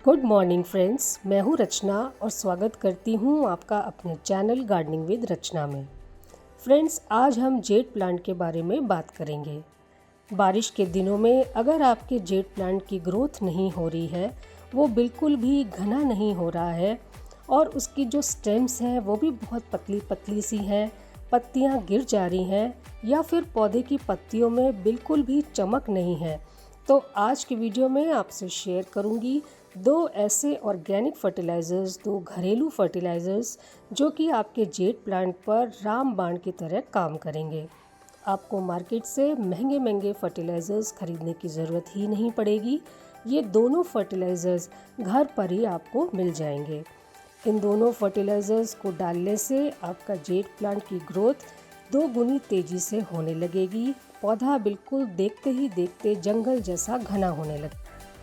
Good morning friends, मैं हूँ रचना और स्वागत करती हूँ आपका अपने चैनल गार्डनिंग विद रचना में। फ्रेंड्स, आज हम जेड प्लांट के बारे में बात करेंगे। बारिश के दिनों में अगर आपके जेड प्लांट की ग्रोथ नहीं हो रही है, वो बिल्कुल भी घना नहीं हो रहा है और उसकी जो स्टेम्स हैं वो भी बहुत पतली पतली सी हैं, पत्तियाँ गिर जा रही हैं या फिर पौधे की पत्तियों में बिल्कुल भी चमक नहीं है, तो आज की वीडियो में आपसे शेयर करूंगी दो ऐसे ऑर्गेनिक फर्टिलाइज़र्स, दो घरेलू फर्टिलाइज़र्स जो कि आपके जेड प्लांट पर रामबाण की तरह काम करेंगे। आपको मार्केट से महंगे महंगे फर्टिलाइज़र्स खरीदने की ज़रूरत ही नहीं पड़ेगी। ये दोनों फर्टिलाइज़र्स घर पर ही आपको मिल जाएंगे। इन दोनों फर्टिलाइज़र्स को डालने से आपका जेड प्लांट की ग्रोथ 2 गुनी तेज़ी से होने लगेगी। पौधा बिल्कुल देखते ही देखते जंगल जैसा घना होने लगेगा।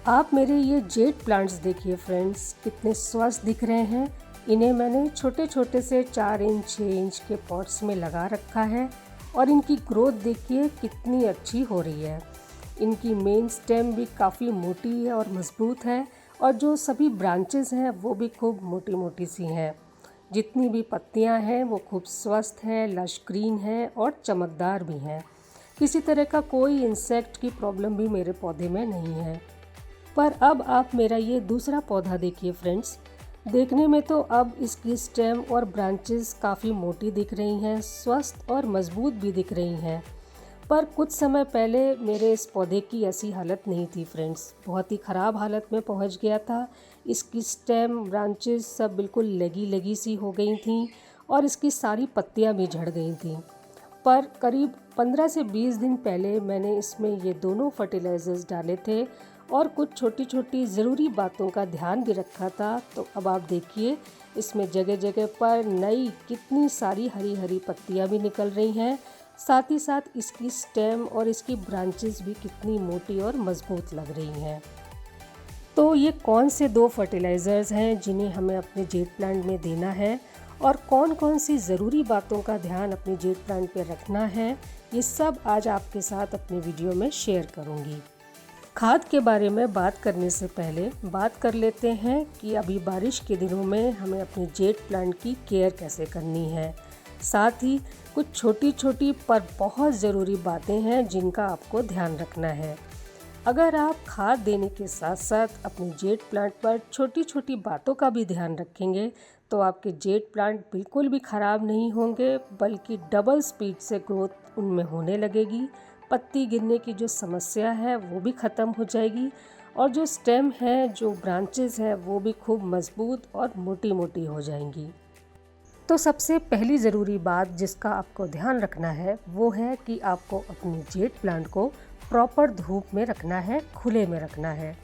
आप मेरे ये जेड प्लांट्स देखिए फ्रेंड्स, कितने स्वस्थ दिख रहे हैं। इन्हें मैंने छोटे छोटे से 4 इंच 6 इंच के पॉट्स में लगा रखा है और इनकी ग्रोथ देखिए कितनी अच्छी हो रही है। इनकी मेन स्टेम भी काफ़ी मोटी है और मजबूत है और जो सभी ब्रांचेस हैं वो भी खूब मोटी मोटी सी हैं। जितनी भी पत्तियां हैं वो खूब स्वस्थ हैं, लश ग्रीन हैं और चमकदार भी हैं। किसी तरह का कोई इंसेक्ट की प्रॉब्लम भी मेरे पौधे में नहीं है। पर अब आप मेरा ये दूसरा पौधा देखिए फ्रेंड्स। देखने में तो अब इसकी स्टेम और ब्रांचेस काफ़ी मोटी दिख रही हैं, स्वस्थ और मजबूत भी दिख रही हैं। पर कुछ समय पहले मेरे इस पौधे की ऐसी हालत नहीं थी फ्रेंड्स, बहुत ही ख़राब हालत में पहुंच गया था। इसकी स्टेम ब्रांचेस सब बिल्कुल लगी लगी सी हो गई थीं और इसकी सारी पत्तियां भी झड़ गई थीं। पर करीब 15 से 20 दिन पहले मैंने इसमें ये दोनों फर्टिलाइज़र्स डाले थे और कुछ छोटी छोटी ज़रूरी बातों का ध्यान भी रखा था। तो अब आप देखिए इसमें जगह जगह पर नई कितनी सारी हरी हरी पत्तियां भी निकल रही हैं। साथ ही साथ इसकी स्टेम और इसकी ब्रांचेस भी कितनी मोटी और मजबूत लग रही हैं। तो ये कौन से दो फर्टिलाइज़र्स हैं जिन्हें हमें अपने जेड प्लांट में देना है और कौन कौन सी ज़रूरी बातों का ध्यान अपने जेड प्लांट पर रखना है, ये सब आज आपके साथ अपने वीडियो में शेयर करूँगी। खाद के बारे में बात करने से पहले बात कर लेते हैं कि अभी बारिश के दिनों में हमें अपने जेड प्लांट की केयर कैसे करनी है। साथ ही कुछ छोटी छोटी पर बहुत ज़रूरी बातें हैं जिनका आपको ध्यान रखना है। अगर आप खाद देने के साथ साथ अपने जेड प्लांट पर छोटी छोटी बातों का भी ध्यान रखेंगे तो आपके जेड प्लांट बिल्कुल भी ख़राब नहीं होंगे, बल्कि डबल स्पीड से ग्रोथ उनमें होने लगेगी। पत्ती गिरने की जो समस्या है वो भी ख़त्म हो जाएगी और जो स्टेम है, जो ब्रांचेस है, वो भी खूब मजबूत और मोटी मोटी हो जाएंगी। तो सबसे पहली ज़रूरी बात जिसका आपको ध्यान रखना है वो है कि आपको अपनी जेड प्लांट को प्रॉपर धूप में रखना है, खुले में रखना है।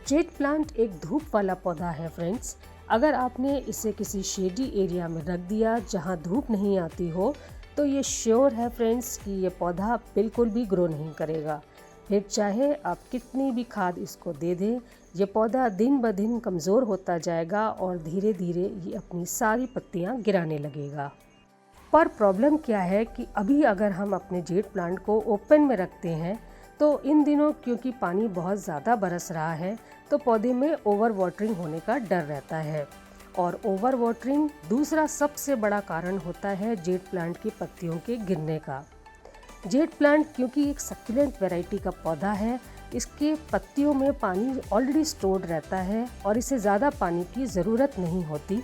जेड प्लांट एक धूप वाला पौधा है फ्रेंड्स। अगर आपने इसे किसी शेडी एरिया में रख दिया जहाँ धूप नहीं आती हो तो ये श्योर है फ्रेंड्स कि ये पौधा बिल्कुल भी ग्रो नहीं करेगा। फिर चाहे आप कितनी भी खाद इसको दे दें, ये पौधा दिन ब दिन कमज़ोर होता जाएगा और धीरे धीरे ये अपनी सारी पत्तियां गिराने लगेगा। पर प्रॉब्लम क्या है कि अभी अगर हम अपने जेड प्लांट को ओपन में रखते हैं तो इन दिनों क्योंकि पानी बहुत ज़्यादा बरस रहा है तो पौधे में ओवर वाटरिंग होने का डर रहता है। और ओवर वाटरिंग दूसरा सबसे बड़ा कारण होता है जेड प्लांट की पत्तियों के गिरने का। जेड प्लांट क्योंकि एक सक्यूलेंट वैरायटी का पौधा है, इसके पत्तियों में पानी ऑलरेडी स्टोर्ड रहता है और इसे ज़्यादा पानी की ज़रूरत नहीं होती।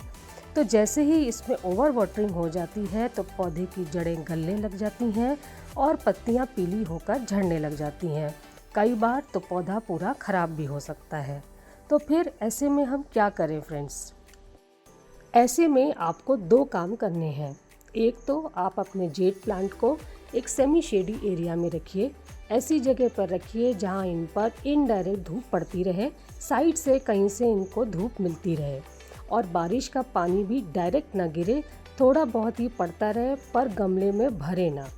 तो जैसे ही इसमें ओवर वाटरिंग हो जाती है तो पौधे की जड़ें गलने लग जाती हैं और पत्तियां पीली होकर झड़ने लग जाती हैं। कई बार तो पौधा पूरा ख़राब भी हो सकता है। तो फिर ऐसे में हम क्या करें फ्रेंड्स? ऐसे में आपको दो काम करने हैं। एक तो आप अपने जेड प्लांट को एक सेमी शेडी एरिया में रखिए। ऐसी जगह पर रखिए जहां इन पर इनडायरेक्ट धूप पड़ती रहे, साइड से कहीं से इनको धूप मिलती रहे और बारिश का पानी भी डायरेक्ट ना गिरे, थोड़ा बहुत ही पड़ता रहे पर गमले में भरे ना।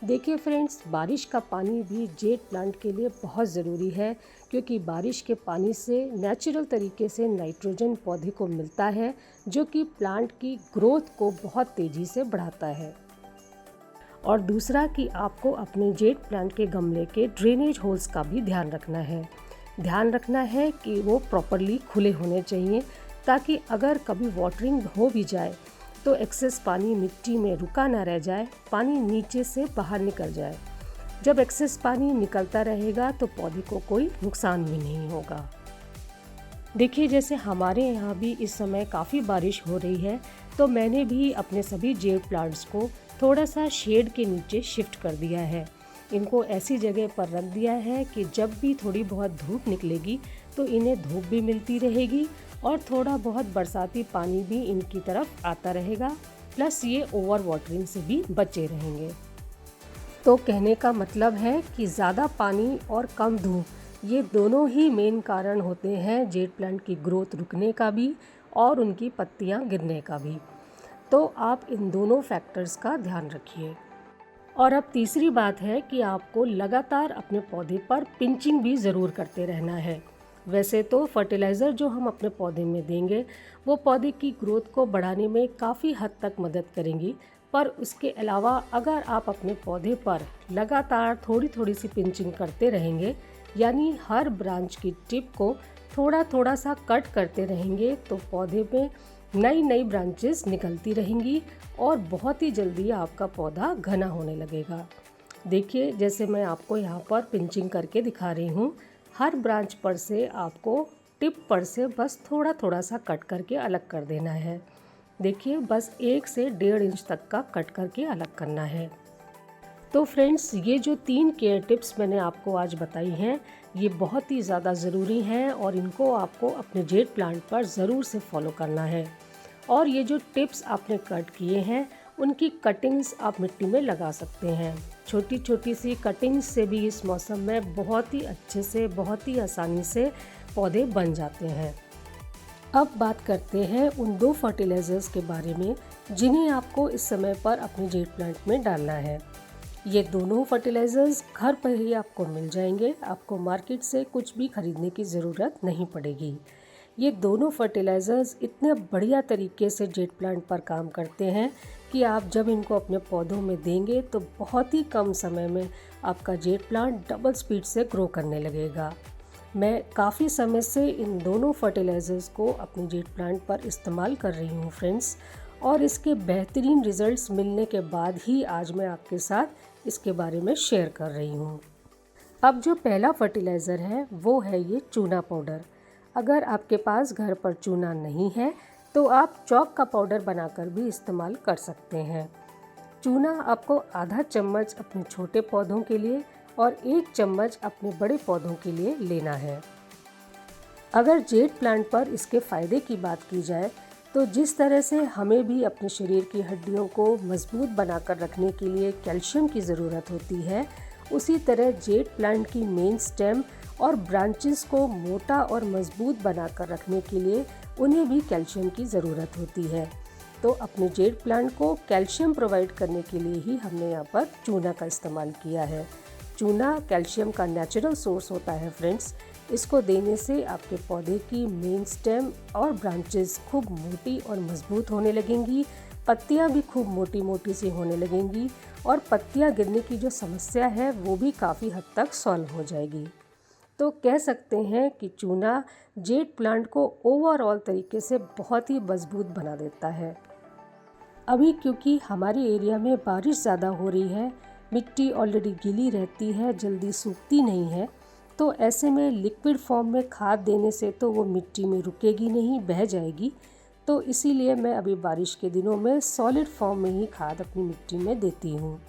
देखिए फ्रेंड्स, बारिश का पानी भी जेड प्लांट के लिए बहुत ज़रूरी है क्योंकि बारिश के पानी से नेचुरल तरीके से नाइट्रोजन पौधे को मिलता है जो कि प्लांट की ग्रोथ को बहुत तेज़ी से बढ़ाता है। और दूसरा कि आपको अपने जेड प्लांट के गमले के ड्रेनेज होल्स का भी ध्यान रखना है। ध्यान रखना है कि वो प्रॉपरली खुले होने चाहिए, ताकि अगर कभी वाटरिंग हो भी जाए तो एक्सेस पानी मिट्टी में रुका ना रह जाए, पानी नीचे से बाहर निकल जाए। जब एक्सेस पानी निकलता रहेगा तो पौधे को कोई नुकसान भी नहीं होगा। देखिए, जैसे हमारे यहाँ भी इस समय काफ़ी बारिश हो रही है, तो मैंने भी अपने सभी जेड प्लांट्स को थोड़ा सा शेड के नीचे शिफ्ट कर दिया है। इनको ऐसी जगह पर रख दिया है कि जब भी थोड़ी बहुत धूप निकलेगी तो इन्हें धूप भी मिलती रहेगी और थोड़ा बहुत बरसाती पानी भी इनकी तरफ आता रहेगा, प्लस ये ओवर वाटरिंग से भी बचे रहेंगे। तो कहने का मतलब है कि ज़्यादा पानी और कम धूप, ये दोनों ही मेन कारण होते हैं जेड प्लांट की ग्रोथ रुकने का भी और उनकी पत्तियां गिरने का भी। तो आप इन दोनों फैक्टर्स का ध्यान रखिए। और अब तीसरी बात है कि आपको लगातार अपने पौधे पर पिंचिंग भी ज़रूर करते रहना है। वैसे तो फर्टिलाइज़र जो हम अपने पौधे में देंगे वो पौधे की ग्रोथ को बढ़ाने में काफ़ी हद तक मदद करेंगी, पर उसके अलावा अगर आप अपने पौधे पर लगातार थोड़ी थोड़ी सी पिंचिंग करते रहेंगे, यानी हर ब्रांच की टिप को थोड़ा थोड़ा सा कट करते रहेंगे, तो पौधे में नई नई ब्रांचेस निकलती रहेंगी और बहुत ही जल्दी आपका पौधा घना होने लगेगा। देखिए, जैसे मैं आपको यहाँ पर पिंचिंग करके दिखा रही हूँ, हर ब्रांच पर से आपको टिप पर से बस थोड़ा थोड़ा सा कट करके अलग कर देना है। देखिए, बस 1 से 1.5 इंच तक का कट करके अलग करना है। तो फ्रेंड्स, ये जो 3 केयर टिप्स मैंने आपको आज बताई हैं, ये बहुत ही ज़्यादा ज़रूरी हैं और इनको आपको अपने जेड प्लांट पर ज़रूर से फॉलो करना है। और ये जो टिप्स आपने कट किए हैं, उनकी कटिंग्स आप मिट्टी में लगा सकते हैं। छोटी छोटी सी कटिंग्स से भी इस मौसम में बहुत ही अच्छे से, बहुत ही आसानी से पौधे बन जाते हैं। अब बात करते हैं उन 2 फर्टिलाइज़र्स के बारे में जिन्हें आपको इस समय पर अपने जेड प्लांट में डालना है। ये दोनों फर्टिलाइज़र्स घर पर ही आपको मिल जाएंगे, आपको मार्केट से कुछ भी खरीदने की ज़रूरत नहीं पड़ेगी। ये दोनों फर्टिलाइज़र्स इतने बढ़िया तरीके से जेड प्लांट पर काम करते हैं कि आप जब इनको अपने पौधों में देंगे तो बहुत ही कम समय में आपका जेड प्लांट डबल स्पीड से ग्रो करने लगेगा। मैं काफ़ी समय से इन दोनों फर्टिलाइज़र्स को अपने जेड प्लांट पर इस्तेमाल कर रही हूँ फ्रेंड्स, और इसके बेहतरीन रिज़ल्ट्स मिलने के बाद ही आज मैं आपके साथ इसके बारे में शेयर कर रही हूँ। अब जो पहला फर्टिलाइज़र है वो है ये चूना पाउडर। अगर आपके पास घर पर चूना नहीं है तो आप चॉक का पाउडर बनाकर भी इस्तेमाल कर सकते हैं। चूना आपको आधा चम्मच अपने छोटे पौधों के लिए और 1 चम्मच अपने बड़े पौधों के लिए लेना है। अगर जेड प्लांट पर इसके फ़ायदे की बात की जाए तो जिस तरह से हमें भी अपने शरीर की हड्डियों को मजबूत बनाकर रखने के लिए कैल्शियम की ज़रूरत होती है, उसी तरह जेड प्लांट की मेन स्टेम और ब्रांचेस को मोटा और मजबूत बनाकर रखने के लिए उन्हें भी कैल्शियम की ज़रूरत होती है। तो अपने जेड प्लांट को कैल्शियम प्रोवाइड करने के लिए ही हमने यहाँ पर चूना का इस्तेमाल किया है। चूना कैल्शियम का नेचुरल सोर्स होता है फ्रेंड्स। इसको देने से आपके पौधे की मेन स्टेम और ब्रांचेस खूब मोटी और मजबूत होने लगेंगी, पत्तियां भी खूब मोटी मोटी सी होने लगेंगी और पत्तियां गिरने की जो समस्या है वो भी काफ़ी हद तक सॉल्व हो जाएगी। तो कह सकते हैं कि चूना जेड प्लांट को ओवरऑल तरीके से बहुत ही मजबूत बना देता है। अभी क्योंकि हमारे एरिया में बारिश ज़्यादा हो रही है, मिट्टी ऑलरेडी गीली रहती है, जल्दी सूखती नहीं है, तो ऐसे में लिक्विड फॉर्म में खाद देने से तो वो मिट्टी में रुकेगी नहीं, बह जाएगी। तो इसीलिए मैं अभी बारिश के दिनों में सॉलिड फॉर्म में ही खाद अपनी मिट्टी में देती हूँ।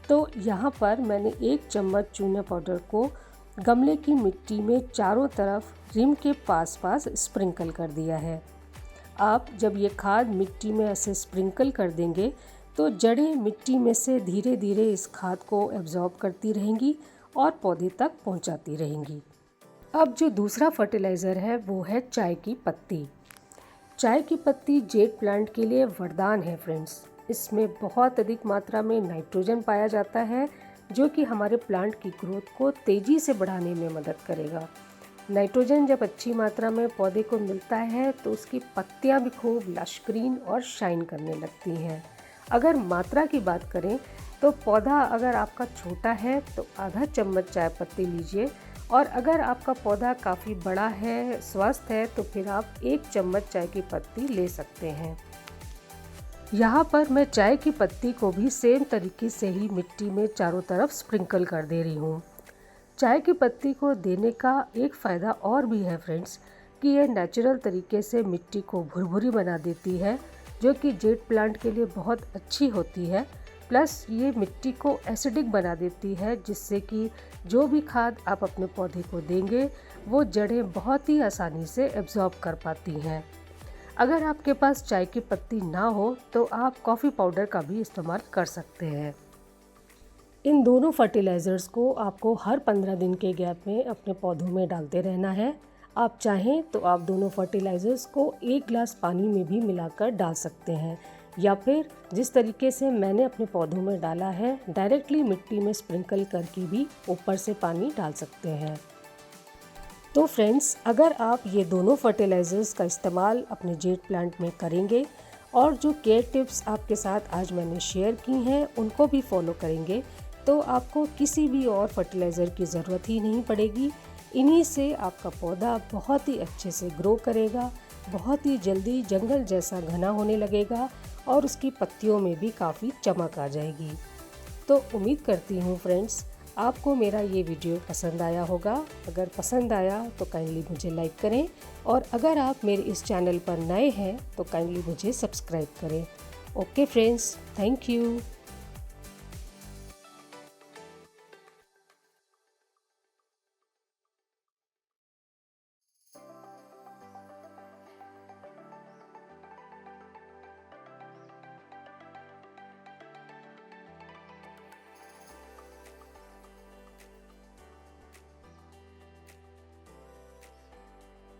तो यहाँ पर मैंने 1 चम्मच चूना पाउडर को गमले की मिट्टी में चारों तरफ रिम के पास पास स्प्रिंकल कर दिया है। आप जब ये खाद मिट्टी में ऐसे स्प्रिंकल कर देंगे तो जड़ें मिट्टी में से धीरे धीरे इस खाद को एब्जॉर्ब करती रहेंगी और पौधे तक पहुंचाती रहेंगी। अब जो दूसरा फर्टिलाइज़र है वो है चाय की पत्ती। चाय की पत्ती जेड प्लांट के लिए वरदान है फ्रेंड्स। इसमें बहुत अधिक मात्रा में नाइट्रोजन पाया जाता है जो कि हमारे प्लांट की ग्रोथ को तेज़ी से बढ़ाने में मदद करेगा। नाइट्रोजन जब अच्छी मात्रा में पौधे को मिलता है तो उसकी पत्तियां भी खूब लश ग्रीन और शाइन करने लगती हैं। अगर मात्रा की बात करें तो पौधा अगर आपका छोटा है तो आधा चम्मच चाय पत्ती लीजिए और अगर आपका पौधा काफ़ी बड़ा है, स्वस्थ है, तो फिर आप 1 चम्मच चाय की पत्ती ले सकते हैं। यहाँ पर मैं चाय की पत्ती को भी सेम तरीके से ही मिट्टी में चारों तरफ स्प्रिंकल कर दे रही हूँ। चाय की पत्ती को देने का एक फ़ायदा और भी है फ्रेंड्स, कि यह नेचुरल तरीके से मिट्टी को भुरभुरी बना देती है, जो कि जेड प्लांट के लिए बहुत अच्छी होती है। प्लस ये मिट्टी को एसिडिक बना देती है, जिससे कि जो भी खाद आप अपने पौधे को देंगे वो जड़ें बहुत ही आसानी से एब्जॉर्ब कर पाती हैं। अगर आपके पास चाय की पत्ती ना हो तो आप कॉफ़ी पाउडर का भी इस्तेमाल कर सकते हैं। इन दोनों फर्टिलाइज़र्स को आपको हर 15 दिन के गैप में अपने पौधों में डालते रहना है। आप चाहें तो आप दोनों फर्टिलाइज़र्स को 1 गिलास पानी में भी मिलाकर डाल सकते हैं, या फिर जिस तरीके से मैंने अपने पौधों में डाला है, डायरेक्टली मिट्टी में स्प्रिंकल करके भी ऊपर से पानी डाल सकते हैं। तो फ्रेंड्स, अगर आप ये दोनों फर्टिलाइज़र्स का इस्तेमाल अपने जेड प्लांट में करेंगे और जो केयर टिप्स आपके साथ आज मैंने शेयर की हैं उनको भी फॉलो करेंगे, तो आपको किसी भी और फर्टिलाइज़र की ज़रूरत ही नहीं पड़ेगी। इन्हीं से आपका पौधा बहुत ही अच्छे से ग्रो करेगा, बहुत ही जल्दी जंगल जैसा घना होने लगेगा और उसकी पत्तियों में भी काफ़ी चमक आ जाएगी। तो उम्मीद करती हूँ फ्रेंड्स, आपको मेरा ये वीडियो पसंद आया होगा। अगर पसंद आया तो काइंडली मुझे लाइक करें, और अगर आप मेरे इस चैनल पर नए हैं तो काइंडली मुझे सब्सक्राइब करें। Okay friends, thank you.